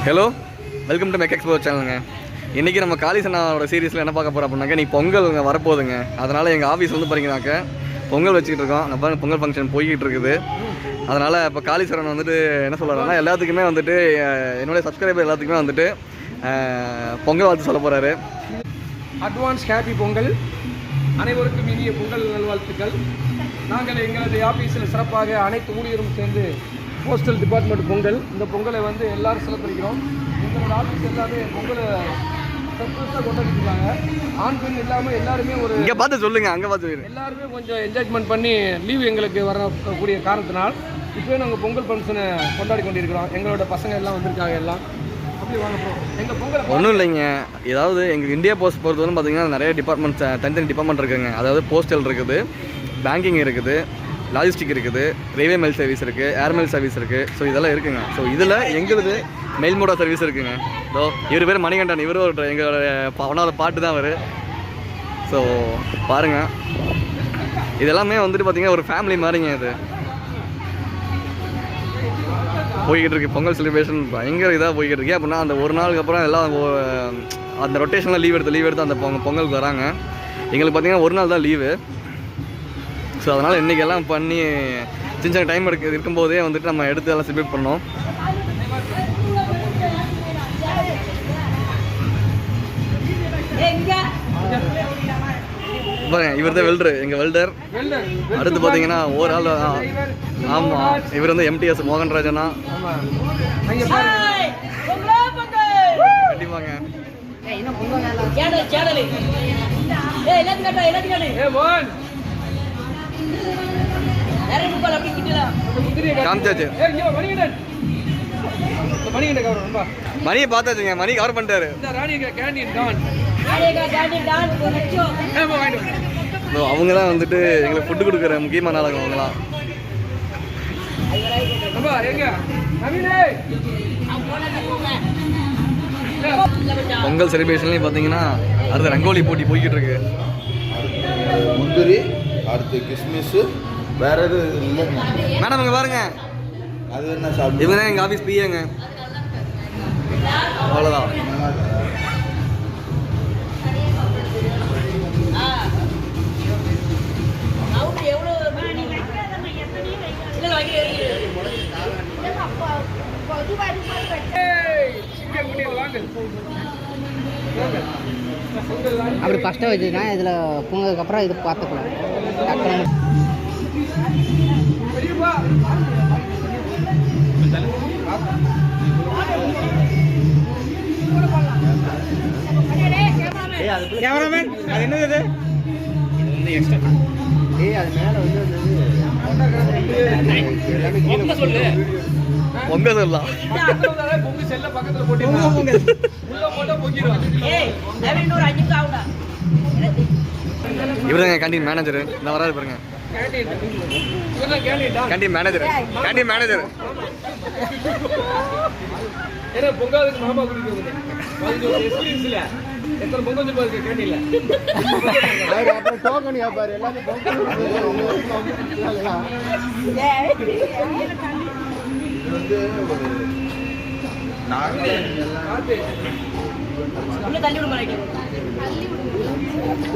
Hello, welcome to Mech explore சேனலுங்க. இன்றைக்கி நம்ம காளிசனாவோட சீரீஸில் என்ன பார்க்க போகிறோம் அப்படின்னாக்க, நீ பொங்கல் வரப்போகுதுங்க. அதனால் எங்கள் ஆஃபீஸ் வந்து பார்த்தீங்கன்னாக்க பொங்கல் வச்சுக்கிட்டு இருக்கோம். நம்ம பொங்கல் ஃபங்க்ஷன் போய்கிட்டு இருக்குது. அதனால் இப்போ காளிசரன் வந்துட்டு என்ன சொல்கிறாருன்னா, எல்லாத்துக்குமே வந்துட்டு என்னுடைய சப்ஸ்கிரைபர் எல்லாத்துக்குமே வந்துட்டு பொங்கல் வாழ்த்து சொல்ல போகிறாரு. Advance happy Pongal. அனைவருக்கும் இனிய பொங்கல் நல்வாழ்த்துக்கள். நாங்கள் எங்களது ஆஃபீஸில் சிறப்பாக அனைத்து ஊழியரும் சேர்ந்து போஸ்டல் டிபார்ட்மெண்ட் பொங்கல், இந்த பொங்கலை வந்து எல்லோரும் செலிப்ரேக்கிறோம். எங்களோட ஆஃபீஸ் எல்லாமே பொங்கலை சக்ஸஸாக கொண்டாடிட்டுருக்காங்க. ஆண் பெண் இல்லாமல் எல்லாருமே ஒரு இங்கே பார்த்து சொல்லுங்கள், அங்கே பார்த்து எல்லாருமே கொஞ்சம் என்ஜாய்மெண்ட் பண்ணி லீவ் எங்களுக்கு வரக்கூடிய காரணத்தினால் இப்போயே நாங்கள் பொங்கல் ஃபங்க்ஷனை கொண்டாடி கொண்டிருக்கிறோம். எங்களோட பசங்க எல்லாம் வந்திருக்காங்க. எல்லாம் அப்படி வாங்க எங்கள் பொங்கல் ஒன்றும் இல்லைங்க. ஏதாவது எங்கள் இந்தியா போஸ்ட் பொறுத்தவரை பார்த்தீங்கன்னா நிறைய டிபார்ட்மெண்ட்ஸ், தனித்தனி டிபார்ட்மெண்ட் இருக்குதுங்க. அதாவது போஸ்டல் இருக்குது, பேங்கிங் இருக்குது, லாஜிஸ்டிக் இருக்குது, ரயில்வே மெயில் சர்வீஸ் இருக்குது, ஏர்மெயில் சர்வீஸ் இருக்குது. ஸோ இதெல்லாம் இருக்குங்க. ஸோ இதில் எங்களுது மெயில் மோடா சர்வீஸ் இருக்குங்க. ஸோ இவர் பேர் மணிகண்டன். இவரும் ஒரு எங்களோட அவனோட பாட்டு தான் அவர். ஸோ பாருங்கள், இதெல்லாமே வந்துட்டு பார்த்திங்கன்னா ஒரு ஃபேமிலி மாதிரிங்க. இது போய்கிட்டு இருக்கு. பொங்கல் செலிப்ரேஷன் பயங்கர இதாக போய்கிட்டு இருக்கு. அப்படின்னா அந்த ஒரு நாளுக்கு அப்புறம் எல்லாம் அந்த ரொட்டேஷனில் லீவ் எடுத்து அந்த பொங்கலுக்கு வராங்க. எங்களுக்கு பார்த்திங்கன்னா ஒரு நாள் தான் லீவு. ஸோ அதனால் இன்றைக்கி எல்லாம் பண்ணி சின்ன டைம் இருக்கும்போதே வந்துட்டு நம்ம எடுத்து எல்லாம் செலிப்ரேட் பண்ணோம். பாருங்க, இவர் தான் வெல்டர், எங்கள் வெல்டர். அடுத்து பார்த்தீங்கன்னா ஒரு ஆள். ஆமாம், இவர் வந்து எம்டிஎஸ் மோகன்ராஜனா. கண்டிப்பாங்க. காமிச்சாச்சு, மணியை பார்த்தாச்சுங்க. மணி கவர் பண்ணிட்டாரு. அவங்க தான் வந்துட்டு எங்களுக்கு ஃபுட்டு கொடுக்குற முக்கியமான ஆளுங்க அவங்களாம். பொங்கல் செலிப்ரேஷன்லையும் பார்த்தீங்கன்னா அடுத்த ரங்கோலி போட்டி போய்கிட்டு இருக்கு. முந்திரி, அடுத்து கிஸ்மிஸ், வேற எதுவும் இல்லை மேடம். இங்கே பாருங்க, அது என்ன சாப்பிட்டு இவங்க தான் எங்கள் ஆஃபீஸ் பிஏங்க. அவ்வளோதான். அப்படி ஃபஸ்ட்டாக வச்சுருக்கேன். இதில் பொங்கலுக்கப்புறம் இது பார்த்துக்கலாம். கேமராமேன், அது என்னது? இது வந்து எக்ஸ்ட்ரா. அது மேலே வந்து பொங்க சொல்லலாம். பொங்கு செல்ல பக்கத்தில் போட்டு இவருதாங்க கேண்டீன் மேனேஜர். இந்த வராது பாருங்க, கேண்டீன் மேனேஜர். கேண்டீன் மேனேஜர் ஏன்னா பொங்காதுக்கு மாமா குடிக்கிறது எக்ஸ்பீரியன்ஸ் இல்லை. எத்தனை பொங்கல் இருக்கு கேண்டீன்ல? டோக்கன் கேட்பாரு எல்லாரும்.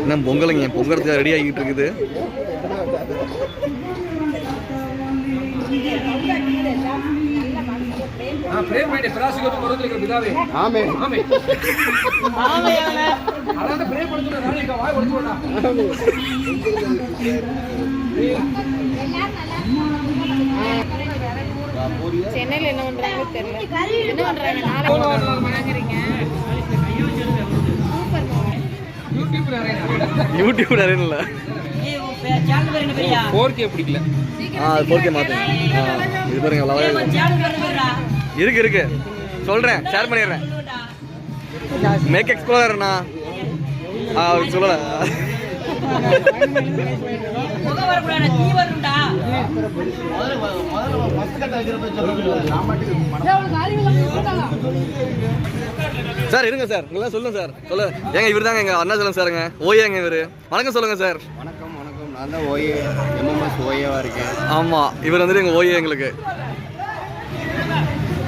என்ன பொங்கலுங்க, பொங்கலுக்கு ரெடி ஆகிட்டு இருக்குது. சென்னையில் என்ன பண்றாங்க தெரியல. என்ன பண்றாங்க? நாளைக்கு யூடியூப் நிறைய இல்லை. 4K பிடிக்கல. 4K மாற்றுங்க. இது பாருங்க, இருக்கு சொல்கிறேன், ஷேர் பண்ணிடுறேன். மேக் எக்ஸ்ப்ளோரர்ண்ணா சொல்லலை. சார் இருங்க சார், உங்களா சொல்லுங்க சார். ஏங்க இவர் தாங்க எங்கள் அருணாச்சலம் சாருங்க. ஓஏங்க இவர். வணக்கம் சொல்லுங்கள் சார். வணக்கம். நான் தான் ஓஏ, எம்எம்எஸ் ஓஏவாக இருக்கேன். ஆமாம், இவர் வந்துட்டு எங்கள் ஓஏ. எங்களுக்கு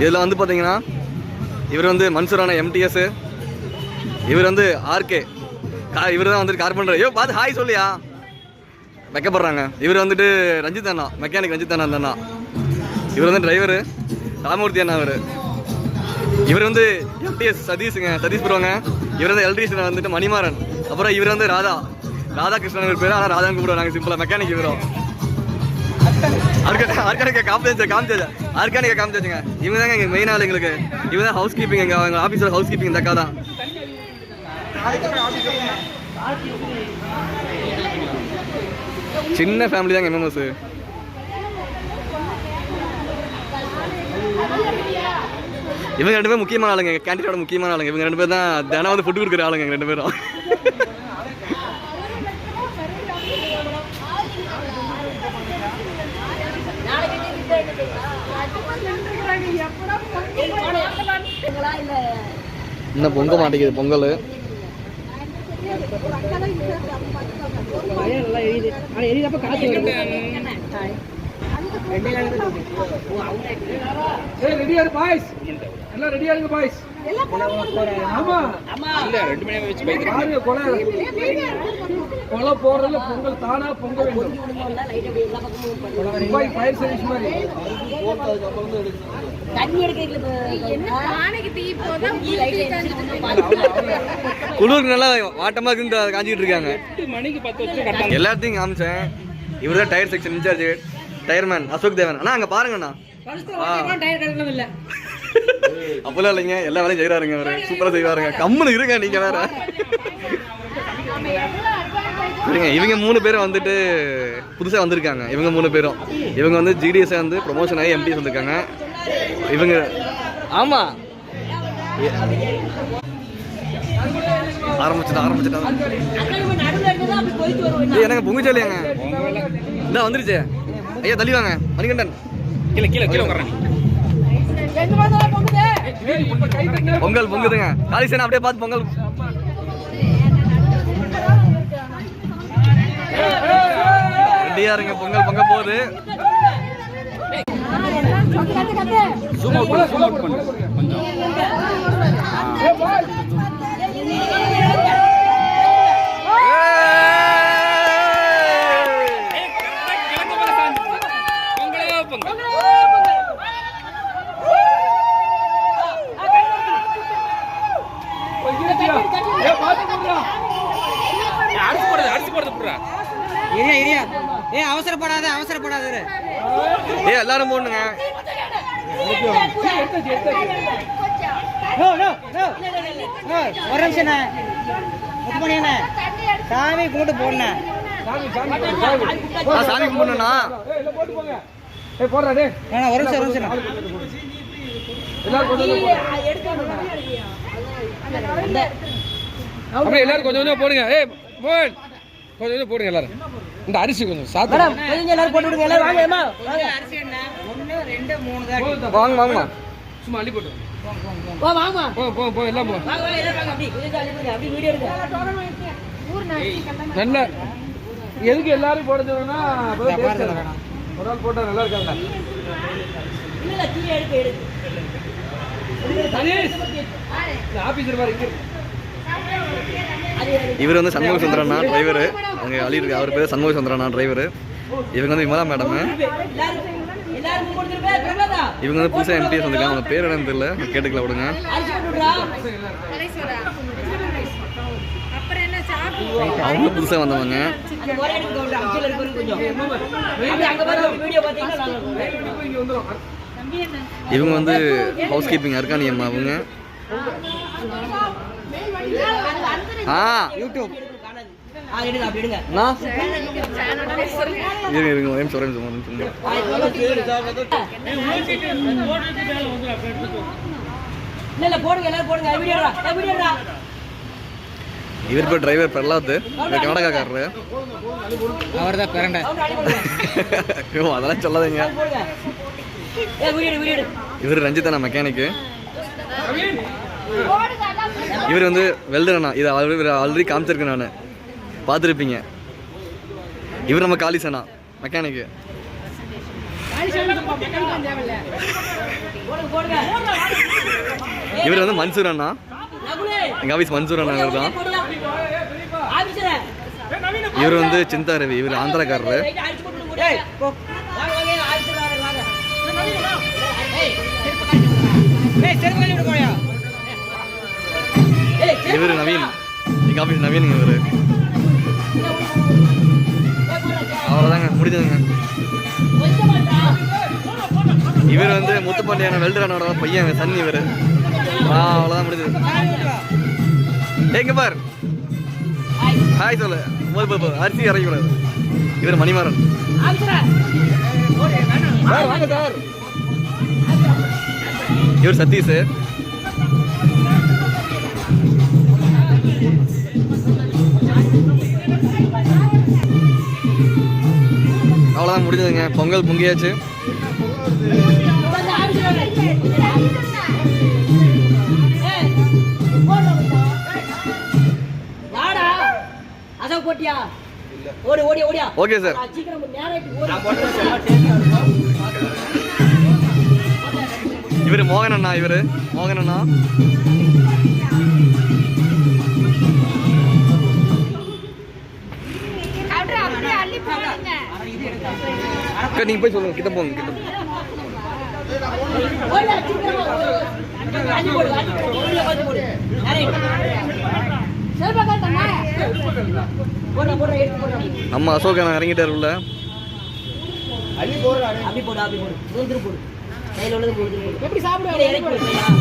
இதில் வந்து பார்த்தீங்கன்னா இவர் வந்து மன்சூரான எம்டிஎஸ். இவர் வந்து ஆர்கே. இவர் தான் வந்துட்டு கார்பெண்டர். ஐயோ பார்த்து ஹாய் சொல்லியா வைக்கப்படுறாங்க. இவர் வந்துட்டு ரஞ்சித் அண்ணா, மெக்கானிக் ரஞ்சித் அண்ணா அந்த அண்ணா. இவர் வந்து டிரைவரு ராமூர்த்தி அண்ணா. இவர் வந்து எம்டிஎஸ் சதீஷுங்க, சதீஷ் ப்ரோங்க. இவர் வந்து எலக்ட்ரீஷியன் வந்துட்டு மணிமாறன். அப்புறம் இவர் வந்து ராதாகிருஷ்ணன் இவர் பேர். ஆனால் ராதான் கூப்பிடுவோம் நாங்கள் சிம்பிளாக. மெக்கானிக் இவரும் ஆர்கானிக்கா காமிச்சாச்சுங்க. இவங்க தாங்க எங்கள் மெயின் ஆள். எங்களுக்கு இவங்க தான் ஹவுஸ் கீப்பிங். எங்கள் ஆஃபீஸில் ஹவுஸ் கீப்பிங் இந்த அக்கா தான். சின்ன ஃபேமிலி தாங்க எம்எம்எஸ். இவங்க 2 பேரும் முக்கியமான ஆளுங்க, எங்கள் கேண்டீனோட முக்கியமான ஆளுங்க. இவங்க 2 பேர் தான் தினம் வந்து ஃபுட்டு கொடுக்குற ஆளுங்க. எங்கள் 2 பேரும் இன்னும் பொங்க மாட்டேங்குது பொங்கல். ரெடியா இரு பாய்ஸ், எல்லாம் ரெடியா இருங்க பாய்ஸ். ஆமா இல்ல 2 மணி வச்சு பாருங்க, கொலை போடுறதுல பொங்கல் தானா பொங்க வேண்டும். துபாய் ஃபயர் சர்வீஸ் மாதிரி குளிருக்கு நல்லா வாட்டமாக இருந்து காஞ்சிக்கிட்டு இருக்காங்க. எல்லாத்தையும் காமிச்சேன். இவர் தான் tyre section incharge, tyreman Ashok Devan. அண்ணா அங்கே பாருங்கண்ணா. அப்பெல்லாம் இல்லைங்க, எல்லா வேலையும் செய்கிறாருங்க. அவர் சூப்பராக செய்வாருங்க. கம்முன்னு இருங்க நீங்கள் வேற. சரிங்க, இவங்க 3 பேரும் வந்துட்டு புதுசாக வந்திருக்காங்க. இவங்க 3 பேரும் இவங்க வந்து ஜிடிஎஸ் வந்து ப்ரொமோஷன் ஆகி எம்டிஎஸ் வந்திருக்காங்க. இவங்க ஆமாம் ஆரம்பிச்சுட்டா எனக்கு பொங்குச்சு இல்லையாங்க. இந்த வந்துருச்சு. ஐயா தள்ளி வாங்க மணிகண்டன். கீழே பொங்கல் பொங்குதுங்க. காளிசேனா அப்படியே பார்த்து பொங்கல். ரெடியா இருங்க, பொங்கல் பொங்க போகுது. அவசரப்படாத. எல்லாரும் போடணுங்க. ஒரு நிமிஷம் சாமி கூட்டு போடணும். சாமி கும்பிடணும்னா ஒரு நிமிஷம் எல்லாரும் கொஞ்சம் போடுங்க. கொஞ்சம் போடுங்க எல்லாரும். இந்த அரிசி கொஞ்சம் சாப்பிட்டு எல்லாரும் போட்டு விடுங்க. எல்லாரும் வாங்க. அரிசி என்ன 1 2 3 தான். வாங்க சும்மா அள்ளி போட்டு வாங்க போ எல்லாம் போ. நல்ல எதுக்கு எல்லாரும் போடுறதுன்னா ஒரு ஆள் போட்டா நல்லா இருக்காங்க. ஆபீசர் மாதிரி இவர் வந்து சண்முக சுந்தரண்ணா டிரைவரு. அங்கே அழி இருக்கு. அவர் பேர் சண்முக சுந்தரண்ணா டிரைவரு. இவங்க வந்து விமலா மேடம். இவங்க வந்து புதுசாக எம்டிஎஸ் வந்திருக்காங்க. அவங்க பேர் என்னன்னு தெரியல, கேட்டுக்கல விடுங்க. அவங்க புதுசாக வந்தவங்க. இவங்க வந்து ஹவுஸ் கீப்பிங் அர்கானி அம்மா. அவங்க யூடியூப் இவர் பேர் டிரைவர் பிரலாத். கர்நாடகாக்காரரு. அவர் தான் பிறண்ட. அதெல்லாம் சொல்லாதீங்க. இவர் ரஞ்சித் அண்ணா மெக்கானிக்கு. இவர் வந்து வெல்டர் அண்ணா. இது ஆல்ரெடி காமிச்சிருக்கேன் நான், பார்த்துருப்பீங்க. இவர் நம்ம காளிசனா மெக்கானிக்கு. இவர் வந்து மன்சூர் அண்ணா, எங்கள் ஆஃபீஸ் மன்சூர் அண்ணா இவர் தான். இவர் வந்து சிந்தா ரவி, இவர் ஆந்திராக்காரரு. இவர் நவீன், எங்கள் ஆஃபீஸ் நவீன் இவர். அவ்வளோதாங்க, முடிஞ்சதுங்க. இவர் வந்து முத்துப்பாண்டியான வெல்டரானோட பையன் சன் இவர். அவ்வளோதான் முடிஞ்சது. எங்க பார் ஹாய் சொல்லு, அரிசி இறங்கக்கூடாது. இவர் மணிமாறன். வாங்க சார். இவர் சதீஷ். அவ்வளோதான் முடிஞ்சதுங்க. பொங்கல் பொங்கியாச்சு. Okay sir. இவர் மோகன் அண்ணா, இவர் மோகன் அண்ணா. நீங்க போய் சொல்லுங்க, கிட்ட போங்க, கிட்ட நம்ம அசோக் அண்ணா இறங்கிட்டாரு உள்ள. எப்படி சாப்பிடுவாங்க?